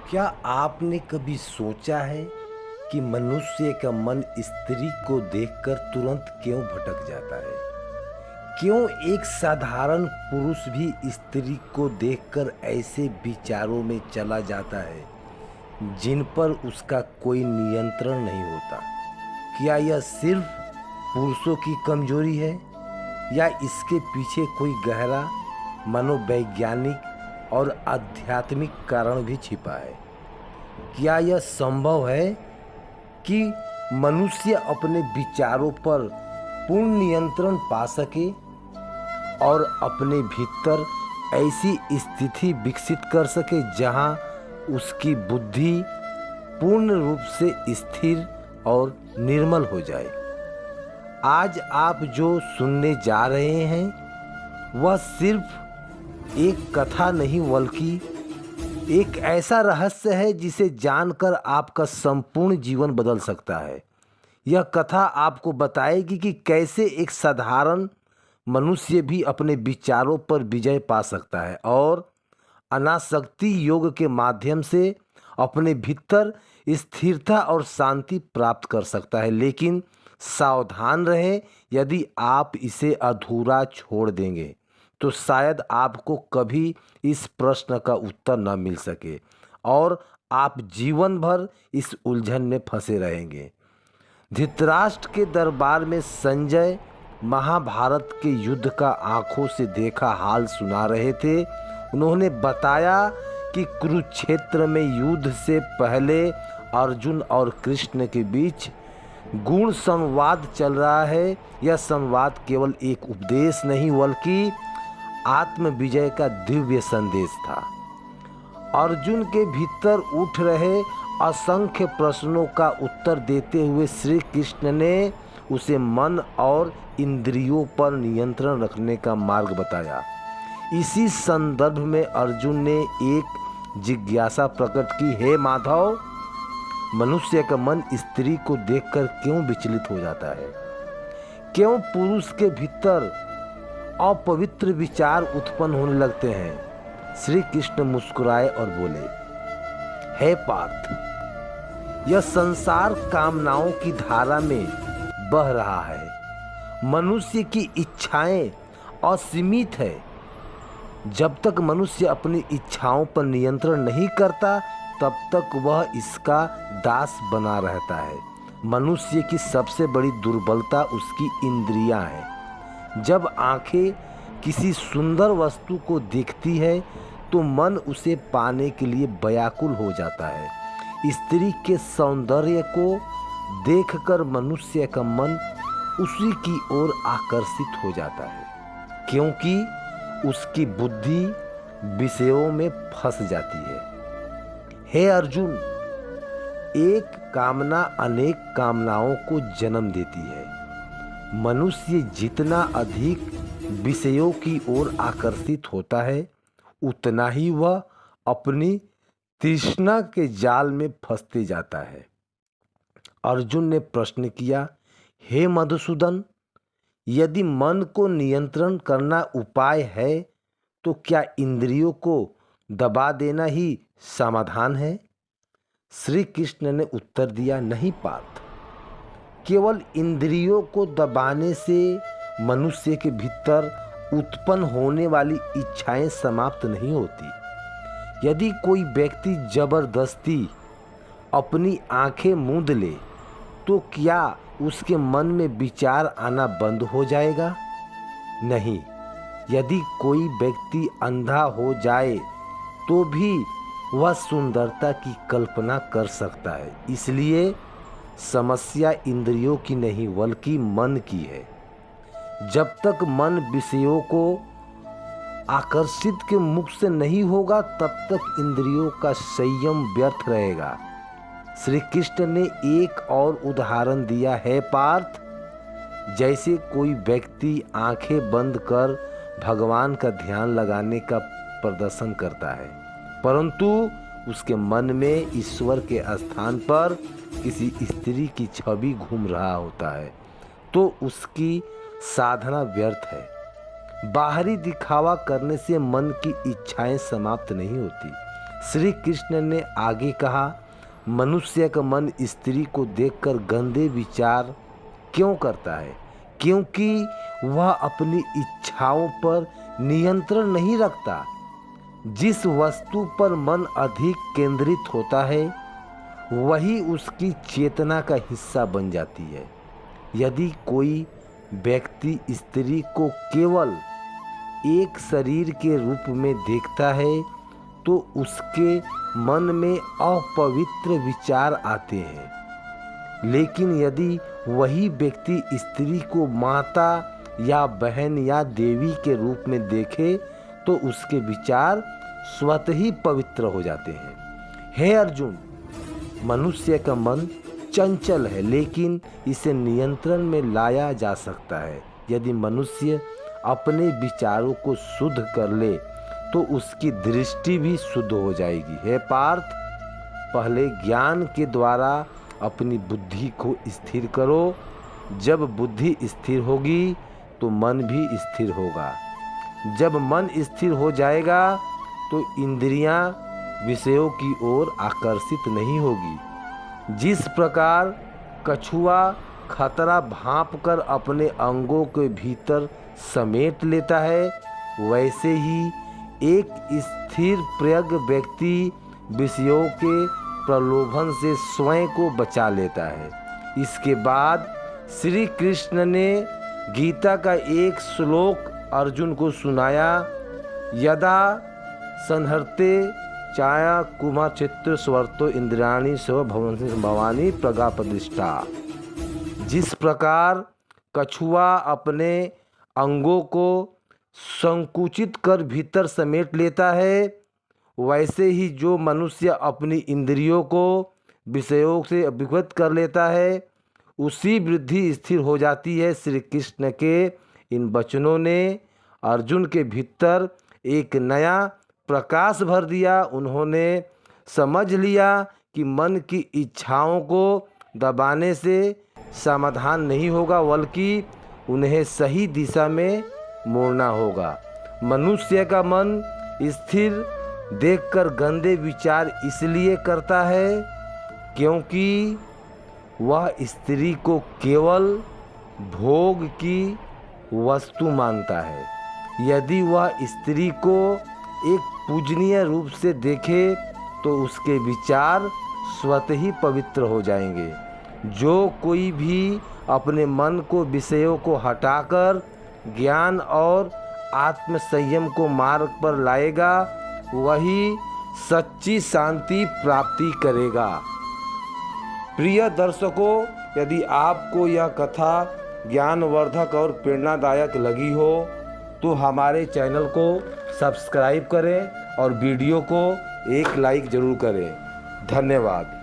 क्या आपने कभी सोचा है कि मनुष्य का मन स्त्री को देखकर तुरंत क्यों भटक जाता है? क्यों एक साधारण पुरुष भी स्त्री को देखकर ऐसे विचारों में चला जाता है जिन पर उसका कोई नियंत्रण नहीं होता? क्या यह सिर्फ पुरुषों की कमजोरी है या इसके पीछे कोई गहरा मनोवैज्ञानिक और आध्यात्मिक कारण भी छिपा है? क्या यह संभव है कि मनुष्य अपने विचारों पर पूर्ण नियंत्रण पा सके और अपने भीतर ऐसी स्थिति विकसित कर सके जहां उसकी बुद्धि पूर्ण रूप से स्थिर और निर्मल हो जाए? आज आप जो सुनने जा रहे हैं वह सिर्फ एक कथा नहीं बल्कि एक ऐसा रहस्य है जिसे जानकर आपका संपूर्ण जीवन बदल सकता है। यह कथा आपको बताएगी कि कैसे एक साधारण मनुष्य भी अपने विचारों पर विजय पा सकता है और अनासक्ति योग के माध्यम से अपने भीतर स्थिरता और शांति प्राप्त कर सकता है। लेकिन सावधान रहें, यदि आप इसे अधूरा छोड़ देंगे तो शायद आपको कभी इस प्रश्न का उत्तर न मिल सके और आप जीवन भर इस उलझन में फंसे रहेंगे। धृतराष्ट्र के दरबार में संजय महाभारत के युद्ध का आंखों से देखा हाल सुना रहे थे। उन्होंने बताया कि कुरुक्षेत्र में युद्ध से पहले अर्जुन और कृष्ण के बीच गुण संवाद चल रहा है। यह संवाद केवल एक उपदेश नहीं बल्कि आत्म विजय का दिव्य संदेश था। अर्जुन के भीतर उठ रहे असंख्य प्रश्नों का उत्तर देते हुए श्री कृष्ण ने उसे मन और इंद्रियों पर नियंत्रण रखने का मार्ग बताया। इसी संदर्भ में अर्जुन ने एक जिज्ञासा प्रकट की, हे माधव, मनुष्य का मन स्त्री को देखकर क्यों विचलित हो जाता है? क्यों पुरुष के भीतर अपवित्र विचार उत्पन्न होने लगते हैं? श्री कृष्ण मुस्कुराए और बोले, हे पार्थ, यह संसार कामनाओं की धारा में बह रहा है। मनुष्य की इच्छाएं असीमित है। जब तक मनुष्य अपनी इच्छाओं पर नियंत्रण नहीं करता तब तक वह इसका दास बना रहता है। मनुष्य की सबसे बड़ी दुर्बलता उसकी इंद्रियां हैं। जब आंखें किसी सुंदर वस्तु को देखती है तो मन उसे पाने के लिए व्याकुल हो जाता है। स्त्री के सौंदर्य को देखकर मनुष्य का मन उसी की ओर आकर्षित हो जाता है क्योंकि उसकी बुद्धि विषयों में फंस जाती है। हे अर्जुन, एक कामना अनेक कामनाओं को जन्म देती है। मनुष्य जितना अधिक विषयों की ओर आकर्षित होता है उतना ही वह अपनी तृष्णा के जाल में फंसते जाता है। अर्जुन ने प्रश्न किया, हे मधुसूदन, यदि मन को नियंत्रण करना उपाय है तो क्या इंद्रियों को दबा देना ही समाधान है? श्री कृष्ण ने उत्तर दिया, नहीं पार्थ, केवल इंद्रियों को दबाने से मनुष्य के भीतर उत्पन्न होने वाली इच्छाएं समाप्त नहीं होती। यदि कोई व्यक्ति जबरदस्ती अपनी आंखें मूंद ले तो क्या उसके मन में विचार आना बंद हो जाएगा? नहीं। यदि कोई व्यक्ति अंधा हो जाए तो भी वह सुंदरता की कल्पना कर सकता है। इसलिए समस्या इंद्रियों की नहीं बल्कि मन की है। जब तक मन विषयों को आकर्षित के मुख से नहीं होगा तब तक इंद्रियों का संयम व्यर्थ रहेगा। श्री कृष्ण ने एक और उदाहरण दिया, है पार्थ, जैसे कोई व्यक्ति आंखें बंद कर भगवान का ध्यान लगाने का प्रदर्शन करता है परंतु उसके मन में ईश्वर के स्थान पर किसी स्त्री की छवि घूम रहा होता है तो उसकी साधना व्यर्थ है। बाहरी दिखावा करने से मन की इच्छाएं समाप्त नहीं होती। श्री कृष्ण ने आगे कहा, मनुष्य का मन स्त्री को देखकर गंदे विचार क्यों करता है? क्योंकि वह अपनी इच्छाओं पर नियंत्रण नहीं रखता। जिस वस्तु पर मन अधिक केंद्रित होता है वही उसकी चेतना का हिस्सा बन जाती है। यदि कोई व्यक्ति स्त्री को केवल एक शरीर के रूप में देखता है तो उसके मन में अपवित्र विचार आते हैं। लेकिन यदि वही व्यक्ति स्त्री को माता या बहन या देवी के रूप में देखे तो उसके विचार स्वतः ही पवित्र हो जाते हैं। हे अर्जुन, मनुष्य का मन चंचल है लेकिन इसे नियंत्रण में लाया जा सकता है। यदि मनुष्य अपने विचारों को शुद्ध कर ले तो उसकी दृष्टि भी शुद्ध हो जाएगी। हे पार्थ, पहले ज्ञान के द्वारा अपनी बुद्धि को स्थिर करो। जब बुद्धि स्थिर होगी तो मन भी स्थिर होगा। जब मन स्थिर हो जाएगा तो इंद्रियां विषयों की ओर आकर्षित नहीं होगी। जिस प्रकार कछुआ खतरा भांपकर अपने अंगों के भीतर समेट लेता है, वैसे ही एक स्थिर प्रज्ञ व्यक्ति विषयों के प्रलोभन से स्वयं को बचा लेता है। इसके बाद श्री कृष्ण ने गीता का एक श्लोक अर्जुन को सुनाया, यदा संहर्ते चाया कुमा चित्र स्वर्तो इंद्रियाणि स्व भवानी प्रज्ञाप्रतिष्ठा। जिस प्रकार कछुआ अपने अंगों को संकुचित कर भीतर समेट लेता है, वैसे ही जो मनुष्य अपनी इंद्रियों को विषयों से अभिभूत कर लेता है उसी वृद्धि स्थिर हो जाती है। श्री कृष्ण के इन वचनों ने अर्जुन के भीतर एक नया प्रकाश भर दिया। उन्होंने समझ लिया कि मन की इच्छाओं को दबाने से समाधान नहीं होगा बल्कि उन्हें सही दिशा में मोड़ना होगा। मनुष्य का मन स्थिर देखकर गंदे विचार इसलिए करता है क्योंकि वह स्त्री को केवल भोग की वस्तु मानता है। यदि वह स्त्री को एक पूजनीय रूप से देखे तो उसके विचार स्वतः ही पवित्र हो जाएंगे। जो कोई भी अपने मन को विषयों को हटाकर ज्ञान और आत्म संयम को मार्ग पर लाएगा वही सच्ची शांति प्राप्ति करेगा। प्रिय दर्शकों, यदि आपको यह कथा ज्ञानवर्धक और प्रेरणादायक लगी हो तो हमारे चैनल को सब्सक्राइब करें और वीडियो को एक लाइक ज़रूर करें। धन्यवाद।